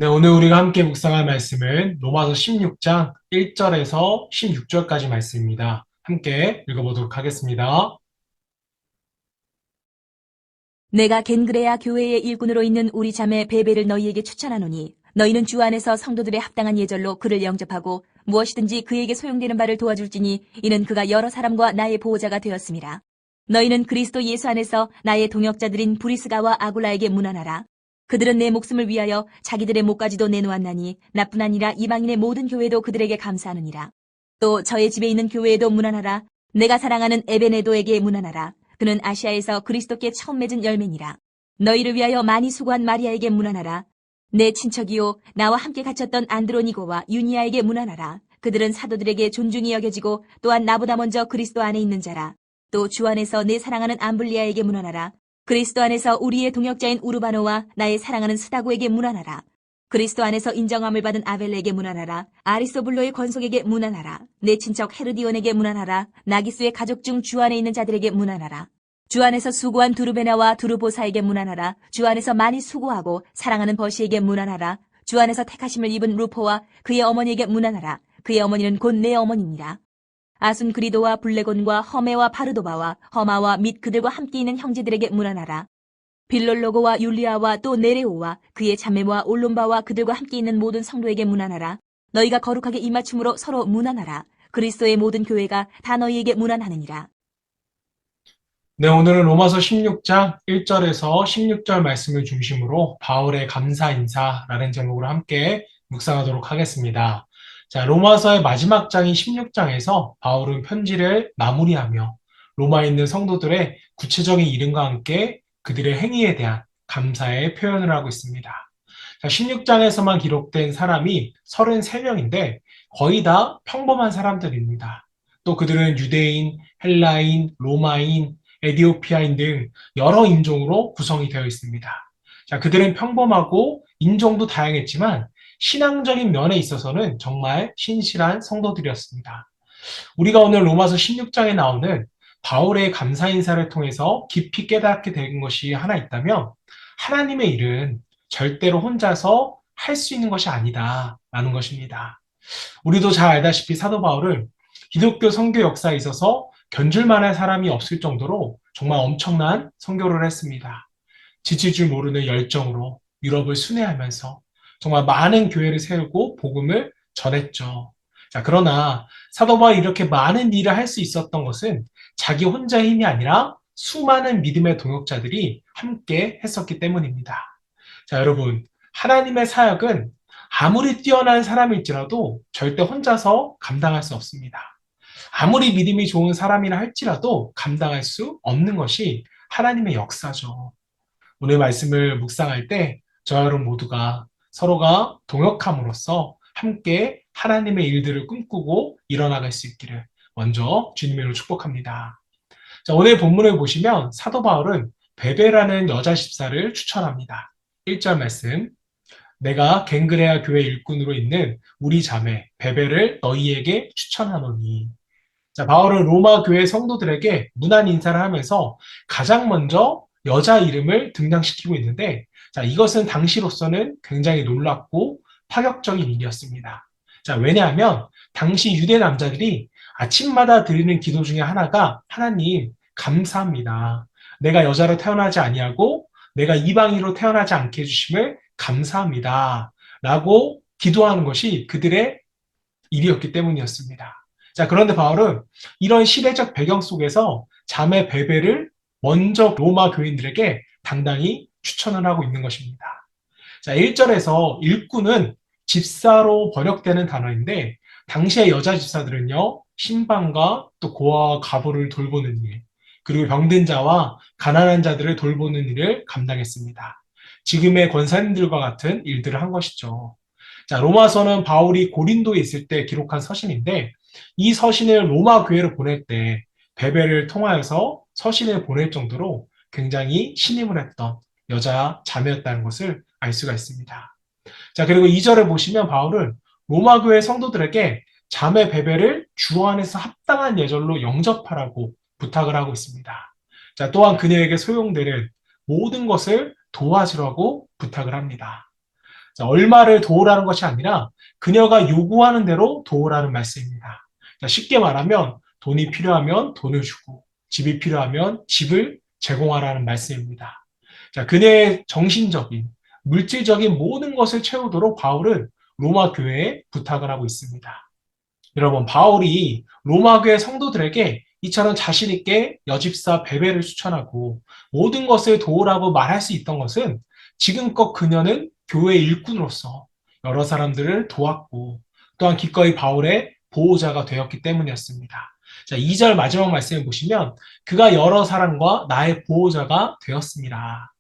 네, 오늘 우리가 함께 묵상할 말씀은 로마서 16장 1절에서 16절까지 말씀입니다. 함께 읽어보도록 하겠습니다. 내가 겐그레아 교회의 일꾼으로 있는 우리 자매 베베를 너희에게 추천하노니 너희는 주 안에서 성도들의 합당한 예절로 그를 영접하고 무엇이든지 그에게 소용되는 바를 도와줄지니 이는 그가 여러 사람과 나의 보호자가 되었습니다. 너희는 그리스도 예수 안에서 나의 동역자들인 브리스가와 아굴라에게 문안하라. 그들은 내 목숨을 위하여 자기들의 목까지도 내놓았나니 나뿐 아니라 이방인의 모든 교회도 그들에게 감사하느니라. 또 저의 집에 있는 교회에도 문안하라. 내가 사랑하는 에베네도에게 문안하라. 그는 아시아에서 그리스도께 처음 맺은 열매니라. 너희를 위하여 많이 수고한 마리아에게 문안하라. 내 친척이요 나와 함께 갇혔던 안드로니고와 유니아에게 문안하라. 그들은 사도들에게 존중이 여겨지고 또한 나보다 먼저 그리스도 안에 있는 자라. 또 주 안에서 내 사랑하는 암블리아에게 문안하라. 그리스도 안에서 우리의 동역자인 우르바노와 나의 사랑하는 스다고에게 문안하라. 그리스도 안에서 인정함을 받은 아벨레에게 문안하라. 아리스토블로의 권속에게 문안하라. 내 친척 헤르디온에게 문안하라. 나기스의 가족 중 주 안에 있는 자들에게 문안하라. 주 안에서 수고한 두르베나와 두르보사에게 문안하라. 주 안에서 많이 수고하고 사랑하는 버시에게 문안하라. 주 안에서 택하심을 입은 루포와 그의 어머니에게 문안하라. 그의 어머니는 곧 내 어머니니라. 아순그리도와 블레곤과 허메와 바르도바와 허마와 및 그들과 함께 있는 형제들에게 문안하라. 빌롤로고와 율리아와 또 네레오와 그의 자매와 올론바와 그들과 함께 있는 모든 성도에게 문안하라. 너희가 거룩하게 입맞춤으로 서로 문안하라. 그리스도의 모든 교회가 다 너희에게 문안하느니라. 네, 오늘은 로마서 16장 1절에서 16절 말씀을 중심으로 바울의 감사 인사라는 제목으로 함께 묵상하도록 하겠습니다. 자, 로마서의 마지막 장인 16장에서 바울은 편지를 마무리하며 로마에 있는 성도들의 구체적인 이름과 함께 그들의 행위에 대한 감사의 표현을 하고 있습니다. 자, 16장에서만 기록된 사람이 33명인데 거의 다 평범한 사람들입니다. 또 그들은 유대인, 헬라인, 로마인, 에디오피아인 등 여러 인종으로 구성이 되어 있습니다. 자, 그들은 평범하고 인종도 다양했지만 신앙적인 면에 있어서는 정말 신실한 성도들이었습니다. 우리가 오늘 로마서 16장에 나오는 바울의 감사 인사를 통해서 깊이 깨닫게 된 것이 하나 있다면 하나님의 일은 절대로 혼자서 할 수 있는 것이 아니다라는 것입니다. 우리도 잘 알다시피 사도 바울은 기독교 선교 역사에 있어서 견줄만한 사람이 없을 정도로 정말 엄청난 선교를 했습니다. 지칠 줄 모르는 열정으로 유럽을 순회하면서 정말 많은 교회를 세우고 복음을 전했죠. 자, 그러나 사도 바울이 이렇게 많은 일을 할 수 있었던 것은 자기 혼자의 힘이 아니라 수많은 믿음의 동역자들이 함께 했었기 때문입니다. 자, 여러분, 하나님의 사역은 아무리 뛰어난 사람일지라도 절대 혼자서 감당할 수 없습니다. 아무리 믿음이 좋은 사람이라 할지라도 감당할 수 없는 것이 하나님의 역사죠. 오늘 말씀을 묵상할 때 저와 여러분 모두가 서로가 동역함으로써 함께 하나님의 일들을 꿈꾸고 일어나갈 수 있기를 먼저 주님으로 축복합니다. 자, 오늘 본문을 보시면 사도 바울은 베베라는 여자 집사를 추천합니다. 1절 말씀. 내가 갱그레아 교회 일꾼으로 있는 우리 자매 베베를 너희에게 추천하노니. 자, 바울은 로마 교회 성도들에게 문안 인사를 하면서 가장 먼저 여자 이름을 등장시키고 있는데, 자, 이것은 당시로서는 굉장히 놀랍고 파격적인 일이었습니다. 자, 왜냐하면 당시 유대 남자들이 아침마다 드리는 기도 중에 하나가 하나님 감사합니다. 내가 여자로 태어나지 아니하고 내가 이방인으로 태어나지 않게 해주심을 감사합니다. 라고 기도하는 것이 그들의 일이었기 때문이었습니다. 자, 그런데 바울은 이런 시대적 배경 속에서 자매 베베를 먼저 로마 교인들에게 당당히 추천을 하고 있는 것입니다. 자, 1절에서 일꾼은 집사로 번역되는 단어인데 당시의 여자 집사들은요, 신방과 또 고아와 과부를 돌보는 일, 그리고 병든 자와 가난한 자들을 돌보는 일을 감당했습니다. 지금의 권사님들과 같은 일들을 한 것이죠. 자, 로마서는 바울이 고린도에 있을 때 기록한 서신인데 이 서신을 로마 교회로 보낼 때 베베를 통하여서 서신을 보낼 정도로 굉장히 신임을 했던 여자 자매였다는 것을 알 수가 있습니다. 자, 그리고 2절을 보시면 바울은 로마 교회 성도들에게 자매 베베를 주 안에서 합당한 예절로 영접하라고 부탁을 하고 있습니다. 자, 또한 그녀에게 소용되는 모든 것을 도와주라고 부탁을 합니다. 자, 얼마를 도우라는 것이 아니라 그녀가 요구하는 대로 도우라는 말씀입니다. 자, 쉽게 말하면 돈이 필요하면 돈을 주고 집이 필요하면 집을 제공하라는 말씀입니다. 자, 그녀의 정신적인, 물질적인 모든 것을 채우도록 바울은 로마 교회에 부탁을 하고 있습니다. 여러분, 바울이 로마 교회 성도들에게 이처럼 자신 있게 여집사 베베를 추천하고 모든 것을 도우라고 말할 수 있던 것은 지금껏 그녀는 교회 일꾼으로서 여러 사람들을 도왔고 또한 기꺼이 바울의 보호자가 되었기 때문이었습니다. 자, 2절 마지막 말씀을 보시면 그가 여러 사람과 나의 보호자가 되었습니다.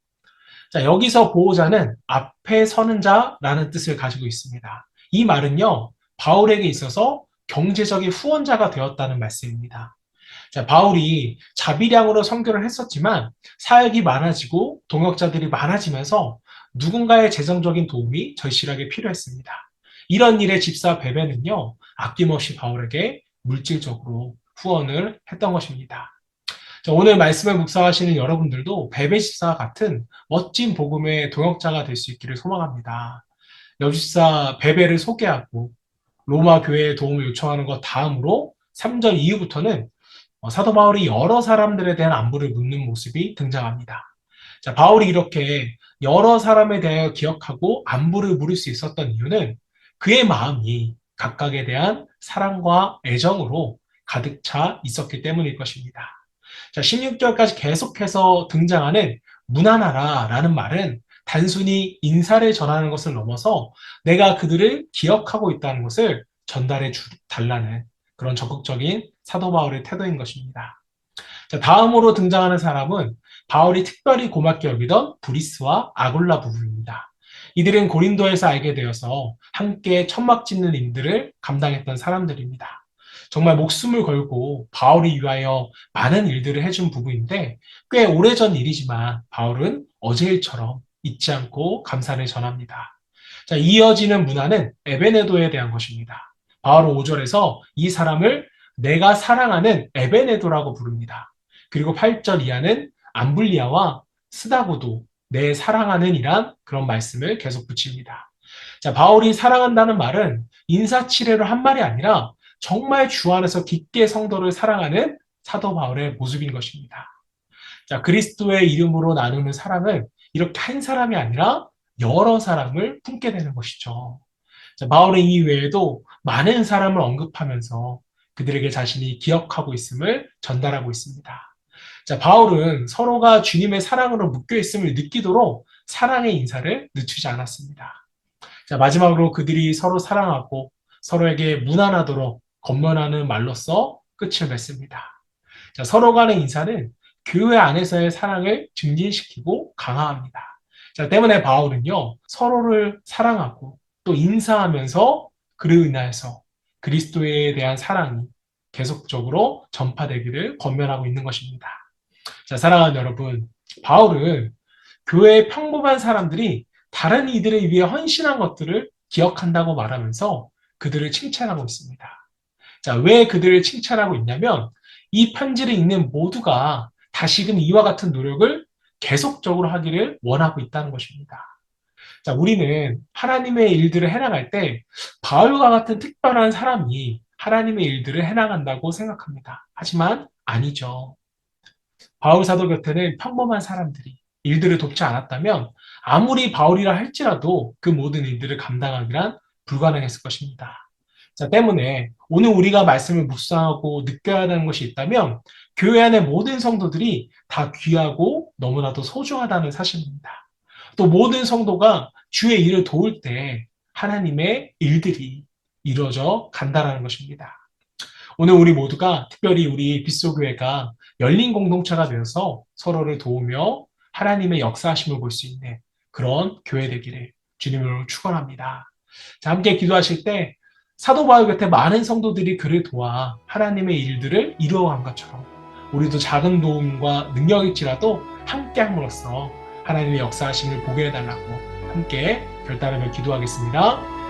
자, 여기서 보호자는 앞에 서는 자라는 뜻을 가지고 있습니다. 이 말은요, 바울에게 있어서 경제적인 후원자가 되었다는 말씀입니다. 자, 바울이 자비량으로 선교를 했었지만 사역이 많아지고 동역자들이 많아지면서 누군가의 재정적인 도움이 절실하게 필요했습니다. 이런 일에 집사 베베는요, 아낌없이 바울에게 물질적으로 후원을 했던 것입니다. 자, 오늘 말씀을 묵상하시는 여러분들도 베베 집사와 같은 멋진 복음의 동역자가 될 수 있기를 소망합니다. 여집사 베베를 소개하고 로마 교회에 도움을 요청하는 것 다음으로 3절 이후부터는 사도 바울이 여러 사람들에 대한 안부를 묻는 모습이 등장합니다. 자, 바울이 이렇게 여러 사람에 대하여 기억하고 안부를 물을 수 있었던 이유는 그의 마음이 각각에 대한 사랑과 애정으로 가득 차 있었기 때문일 것입니다. 자, 16절까지 계속해서 등장하는 문안하라 라는 말은 단순히 인사를 전하는 것을 넘어서 내가 그들을 기억하고 있다는 것을 전달해 달라는 그런 적극적인 사도 바울의 태도인 것입니다. 자, 다음으로 등장하는 사람은 바울이 특별히 고맙게 여기던 브리스와 아굴라 부부입니다. 이들은 고린도에서 알게 되어서 함께 천막 짓는 일들을 감당했던 사람들입니다. 정말 목숨을 걸고 바울이 위하여 많은 일들을 해준 부부인데 꽤 오래전 일이지만 바울은 어제 일처럼 잊지 않고 감사를 전합니다. 자, 이어지는 문화는 에베네도에 대한 것입니다. 바울은 5절에서 이 사람을 내가 사랑하는 에베네도라고 부릅니다. 그리고 8절 이하는 암블리아와 스다고도 내 사랑하는 이란 그런 말씀을 계속 붙입니다. 자, 바울이 사랑한다는 말은 인사치레로 한 말이 아니라 정말 주 안에서 깊게 성도를 사랑하는 사도 바울의 모습인 것입니다. 자, 그리스도의 이름으로 나누는 사랑은 이렇게 한 사람이 아니라 여러 사람을 품게 되는 것이죠. 자, 바울은 이 외에도 많은 사람을 언급하면서 그들에게 자신이 기억하고 있음을 전달하고 있습니다. 자, 바울은 서로가 주님의 사랑으로 묶여 있음을 느끼도록 사랑의 인사를 늦추지 않았습니다. 자, 마지막으로 그들이 서로 사랑하고 서로에게 무난하도록 건면하는 말로써 끝을 맺습니다. 자, 서로 간의 인사는 교회 안에서의 사랑을 증진시키고 강화합니다. 자, 때문에 바울은요, 서로를 사랑하고 또 인사하면서 그로 인하여서 그리스도에 대한 사랑이 계속적으로 전파되기를 권면하고 있는 것입니다. 자, 사랑하는 여러분, 바울은 교회의 평범한 사람들이 다른 이들을 위해 헌신한 것들을 기억한다고 말하면서 그들을 칭찬하고 있습니다. 자, 왜 그들을 칭찬하고 있냐면 이 편지를 읽는 모두가 다시금 이와 같은 노력을 계속적으로 하기를 원하고 있다는 것입니다. 자, 우리는 하나님의 일들을 해나갈 때 바울과 같은 특별한 사람이 하나님의 일들을 해나간다고 생각합니다. 하지만 아니죠. 바울 사도 곁에는 평범한 사람들이 일들을 돕지 않았다면 아무리 바울이라 할지라도 그 모든 일들을 감당하기란 불가능했을 것입니다. 자, 때문에 오늘 우리가 말씀을 묵상하고 느껴야 하는 것이 있다면 교회 안의 모든 성도들이 다 귀하고 너무나도 소중하다는 사실입니다. 또 모든 성도가 주의 일을 도울 때 하나님의 일들이 이루어져 간다는 것입니다. 오늘 우리 모두가 특별히 우리 빗소교회가 열린 공동체가 되어서 서로를 도우며 하나님의 역사하심을 볼 수 있는 그런 교회 되기를 주님으로 축원합니다. 자, 함께 기도하실 때 사도 바울 곁에 많은 성도들이 그를 도와 하나님의 일들을 이루어간 것처럼 우리도 작은 도움과 능력일지라도 함께 함으로써 하나님의 역사하심을 보게 해달라고 함께 결단하며 기도하겠습니다.